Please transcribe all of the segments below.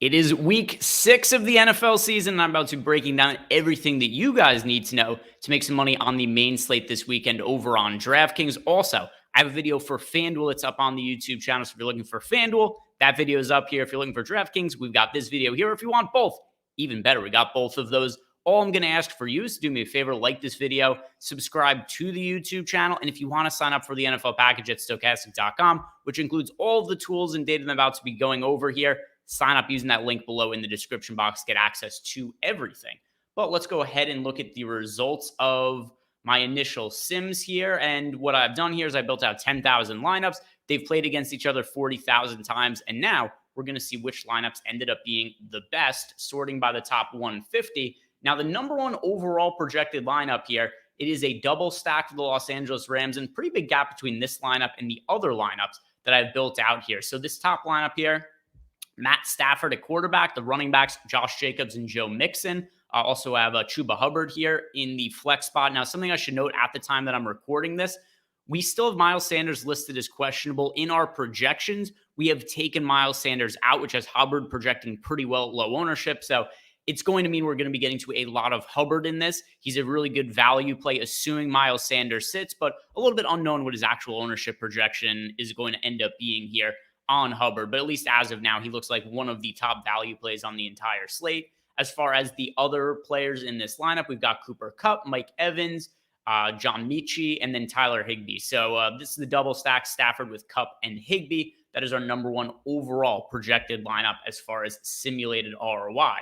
It is week 6 of the NFL season, and I'm about to be breaking down everything that you guys need to know to make some money on the main slate this weekend over on DraftKings. Also, I have a video for FanDuel. It's up on the YouTube channel. So if you're looking for FanDuel, that video is up here. If you're looking for DraftKings, we've got this video here. If you want both, even better. We got both of those. All I'm going to ask for you is to do me a favor, like this video, subscribe to the YouTube channel, and if you want to sign up for the NFL package at Stokastic.com, which includes all of the tools and data I'm about to be going over here, sign up using that link below in the description box, get access to everything. But let's go ahead and look at the results of my initial sims here. And what I've done here is I built out 10,000 lineups. They've played against each other 40,000 times. And now we're going to see which lineups ended up being the best, sorting by the top 150. Now, the number one overall projected lineup here, it is a double stack for the Los Angeles Rams, and pretty big gap between this lineup and the other lineups that I've built out here. So this top lineup here, Matt Stafford at quarterback, the running backs, Josh Jacobs and Joe Mixon. I also have Chuba Hubbard here in the flex spot. Now, something I should note at the time that I'm recording this, we still have Miles Sanders listed as questionable. In our projections, we have taken Miles Sanders out, which has Hubbard projecting pretty well at low ownership. So it's going to mean we're going to be getting to a lot of Hubbard in this. He's a really good value play, assuming Miles Sanders sits, but a little bit unknown what his actual ownership projection is going to end up being here on Hubbard. But at least as of now, he looks like one of the top value plays on the entire slate. As far as the other players in this lineup, we've got Cooper Kupp, Mike Evans, John Mechie, and then Tyler Higbee. So this is the double stack Stafford with Kupp and Higbee. That is our number one overall projected lineup as far as simulated ROI.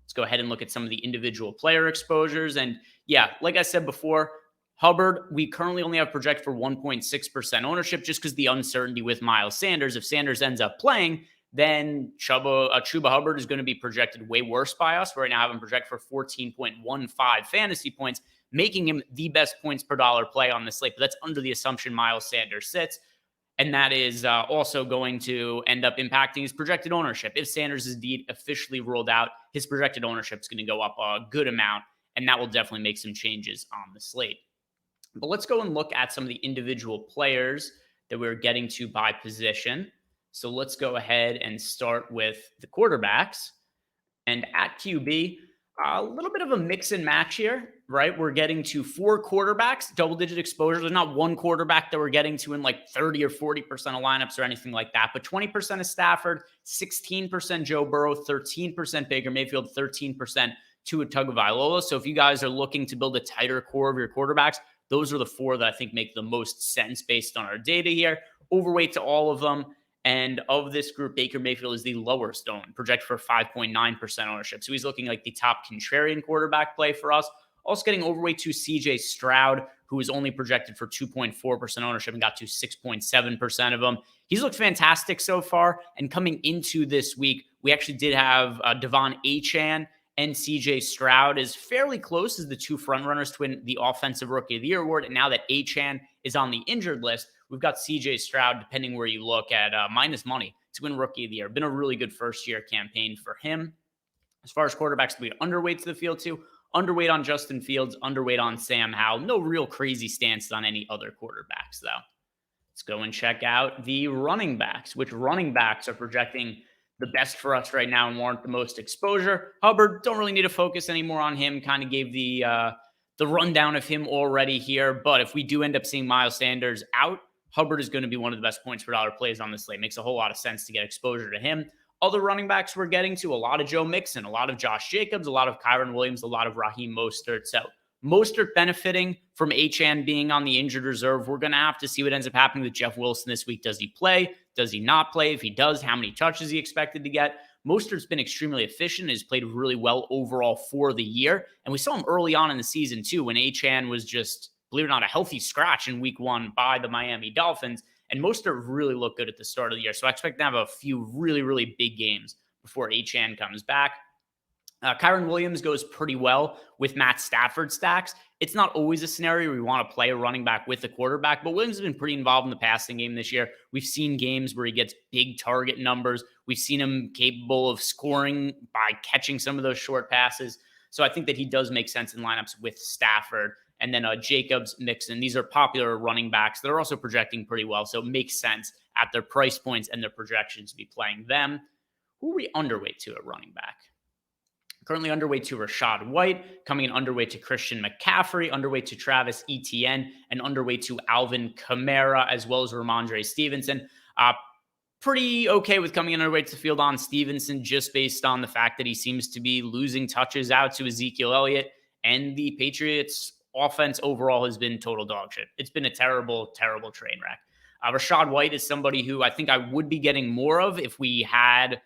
Let's go ahead and look at some of the individual player exposures. And yeah, like I said before, Hubbard, we currently only have projected for 1.6% ownership just because the uncertainty with Miles Sanders. If Sanders ends up playing, then Chuba Hubbard is going to be projected way worse by us. We right now have him projected for 14.15 fantasy points, making him the best points per dollar play on the slate. But that's under the assumption Miles Sanders sits. And that is also going to end up impacting his projected ownership. If Sanders is indeed officially ruled out, his projected ownership is going to go up a good amount, and that will definitely make some changes on the slate. But let's go and look at some of the individual players that we're getting to by position. So let's go ahead and start with the quarterbacks. And at QB, a little bit of a mix and match here, right? We're getting to 4 quarterbacks, double-digit exposure. There's not one quarterback that we're getting to in like 30 or 40% of lineups or anything like that, but 20% of Stafford, 16% Joe Burrow, 13% Baker Mayfield, 13% Tua Tagovailoa. So if you guys are looking to build a tighter core of your quarterbacks, those are the 4 that I think make the most sense based on our data here. Overweight to all of them. And of this group, Baker Mayfield is the lowest owned, projected for 5.9% ownership. So he's looking like the top contrarian quarterback play for us. Also getting overweight to CJ Stroud, who is only projected for 2.4% ownership and got to 6.7% of them. He's looked fantastic so far. And coming into this week, we actually did have Devon Achane and CJ Stroud is fairly close as the 2 frontrunners to win the Offensive Rookie of the Year award. And now that Achane is on the injured list, we've got CJ Stroud, depending where you look at, minus money to win Rookie of the Year. Been a really good first-year campaign for him. As far as quarterbacks, we underweight to the field too. Underweight on Justin Fields, underweight on Sam Howell. No real crazy stances on any other quarterbacks, though. Let's go and check out the running backs. Which running backs are projecting the best for us right now and warrant the most exposure? Hubbard, don't really need to focus anymore on him. Kind of gave the rundown of him already here. But if we do end up seeing Miles Sanders out, Hubbard is going to be one of the best points per dollar plays on this slate. Makes a whole lot of sense to get exposure to him. Other running backs we're getting to, a lot of Joe Mixon, a lot of Josh Jacobs, a lot of Kyron Williams, a lot of Raheem Mostert. So Mostert benefiting from Achane being on the injured reserve. We're going to have to see what ends up happening with Jeff Wilson this week. Does he play? Does he not play? If he does, how many touches is he expected to get? Mostert's been extremely efficient, has played really well overall for the year. And we saw him early on in the season too, when Achane was just, believe it or not, a healthy scratch in week 1 by the Miami Dolphins. And Mostert really looked good at the start of the year. So I expect to have a few really, really big games before Achane comes back. Kyron Williams goes pretty well with Matt Stafford stacks. It's not always a scenario where we want to play a running back with a quarterback, but Williams has been pretty involved in the passing game this year. We've seen games where he gets big target numbers. We've seen him capable of scoring by catching some of those short passes. So I think that he does make sense in lineups with Stafford. And then Jacobs, Mixon. These are popular running backs that are also projecting pretty well. So it makes sense at their price points and their projections to be playing them. Who are we underweight to at running back? Currently underweight to Rachaad White, coming in underweight to Christian McCaffrey, underweight to Travis Etienne, and underweight to Alvin Kamara, as well as Ramondre Stevenson. Pretty okay with coming in underweight to the field on Stevenson, just based on the fact that he seems to be losing touches out to Ezekiel Elliott, and the Patriots' offense overall has been total dog shit. It's been a terrible, terrible train wreck. Rachaad White is somebody who I think I would be getting more of if we had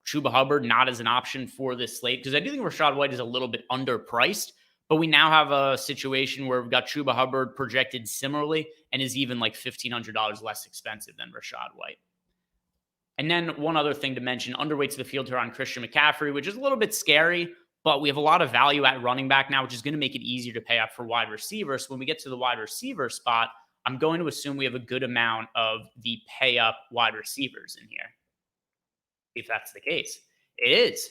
Chuba Hubbard not as an option for this slate, because I do think Rachaad White is a little bit underpriced, but we now have a situation where we've got Chuba Hubbard projected similarly and is even like $1,500 less expensive than Rachaad White. And then one other thing to mention, underweight to the field here on Christian McCaffrey, which is a little bit scary, but we have a lot of value at running back now, which is going to make it easier to pay up for wide receiver. So when we get to the wide receiver spot, I'm going to assume we have a good amount of the pay up wide receivers in here. If that's the case, it is.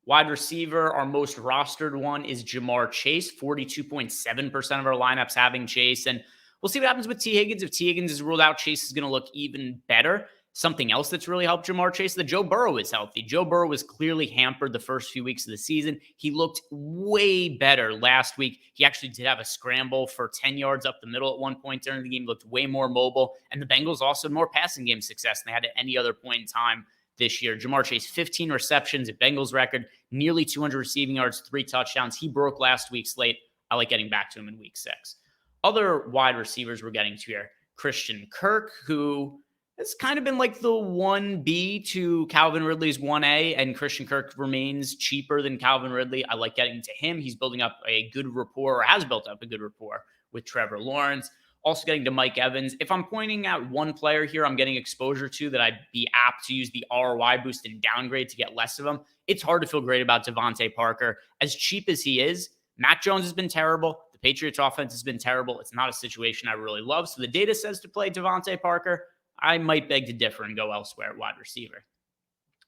Wide receiver, our most rostered one is Jamar Chase, 42.7% of our lineups having Chase. And we'll see what happens with T. Higgins. If T. Higgins is ruled out, Chase is going to look even better. Something else that's really helped Jamar Chase, that Joe Burrow is healthy. Joe Burrow was clearly hampered the first few weeks of the season. He looked way better last week. He actually did have a scramble for 10 yards up the middle at one point during the game. He looked way more mobile. And the Bengals also had more passing game success than they had at any other point in time this year. Jamar Chase, 15 receptions, a Bengals record, nearly 200 receiving yards, 3 touchdowns. He broke last week's slate. I like getting back to him in week 6. Other wide receivers we're getting to here. Christian Kirk, who has kind of been like the 1B to Calvin Ridley's 1A, and Christian Kirk remains cheaper than Calvin Ridley. I like getting to him. He's building up a good rapport, or has built up a good rapport with Trevor Lawrence. Also getting to Mike Evans. If I'm pointing out one player here I'm getting exposure to that I'd be apt to use the ROI boost and downgrade to get less of them, it's hard to feel great about Devontae Parker. As cheap as he is, Mac Jones has been terrible. The Patriots offense has been terrible. It's not a situation I really love. So the data says to play Devontae Parker. I might beg to differ and go elsewhere at wide receiver.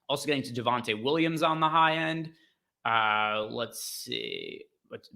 Also getting to Devontae Williams on the high end. Let's see.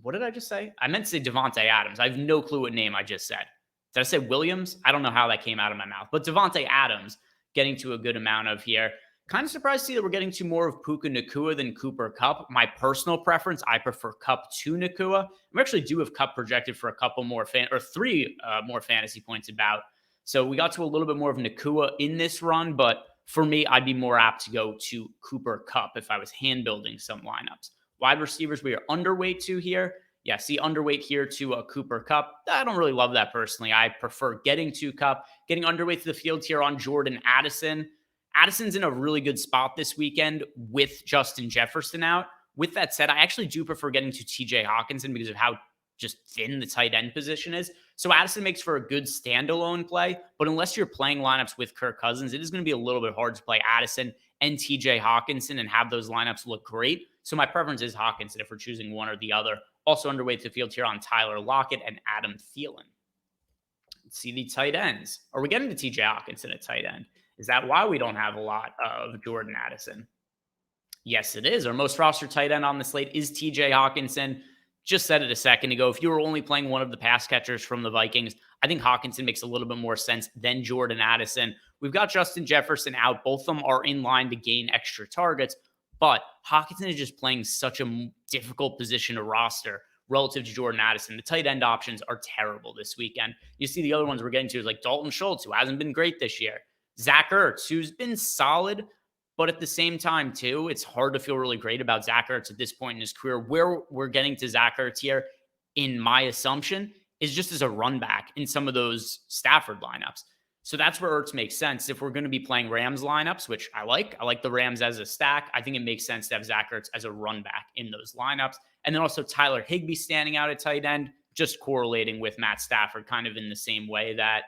What did I just say? I meant to say Devontae Adams. I have no clue what name I just said. Did I say Williams? I don't know how that came out of my mouth. But Devontae Adams getting to a good amount of here. Kind of surprised to see that we're getting to more of Puka Nacua than Cooper Kupp. My personal preference, I prefer Kupp to Nacua. We actually do have Kupp projected for a couple more 3 more fantasy points about. So we got to a little bit more of Nacua in this run, but for me, I'd be more apt to go to Cooper Kupp if I was hand building some lineups. Wide receivers we are underweight to here. Yeah, see underweight here to Cooper Kupp. I don't really love that personally. I prefer getting to Kupp. Getting underweight to the field here on Jordan Addison. Addison's in a really good spot this weekend with Justin Jefferson out. With that said, I actually do prefer getting to TJ Hawkinson because of how just thin the tight end position is. So Addison makes for a good standalone play, but unless you're playing lineups with Kirk Cousins, it is going to be a little bit hard to play Addison and TJ Hawkinson and have those lineups look great. So my preference is Hawkinson if we're choosing one or the other. Also underweight to the field here on Tyler Lockett and Adam Thielen. Let's see the tight ends. Are we getting to TJ Hawkinson at tight end? Is that why we don't have a lot of Jordan Addison? Yes, it is. Our most rostered tight end on the slate is TJ Hawkinson. Just said it a second ago. If you were only playing one of the pass catchers from the Vikings, I think Hawkinson makes a little bit more sense than Jordan Addison. We've got Justin Jefferson out. Both of them are in line to gain extra targets, but Hawkinson is just playing such a difficult position to roster relative to Jordan Addison. The tight end options are terrible this weekend. You see the other ones we're getting to is like Dalton Schultz, who hasn't been great this year. Zach Ertz, who's been solid, but at the same time, too, it's hard to feel really great about Zach Ertz at this point in his career. Where we're getting to Zach Ertz here, in my assumption, is just as a run back in some of those Stafford lineups. So that's where Ertz makes sense. If we're going to be playing Rams lineups, which I like the Rams as a stack, I think it makes sense to have Zach Ertz as a run back in those lineups. And then also Tyler Higbee standing out at tight end, just correlating with Matt Stafford kind of in the same way that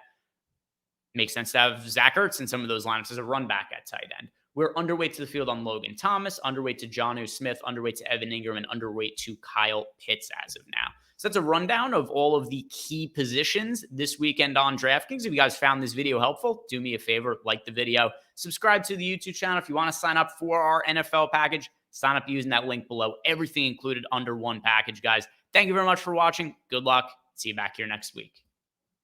makes sense to have Zach Ertz in some of those lineups as a run back at tight end. We're underweight to the field on Logan Thomas, underweight to Jonnu Smith, underweight to Evan Ingram, and underweight to Kyle Pitts as of now. So that's a rundown of all of the key positions this weekend on DraftKings. If you guys found this video helpful, do me a favor, like the video, subscribe to the YouTube channel. If you want to sign up for our NFL package, sign up using that link below. Everything included under one package, guys. Thank you very much for watching. Good luck. See you back here next week.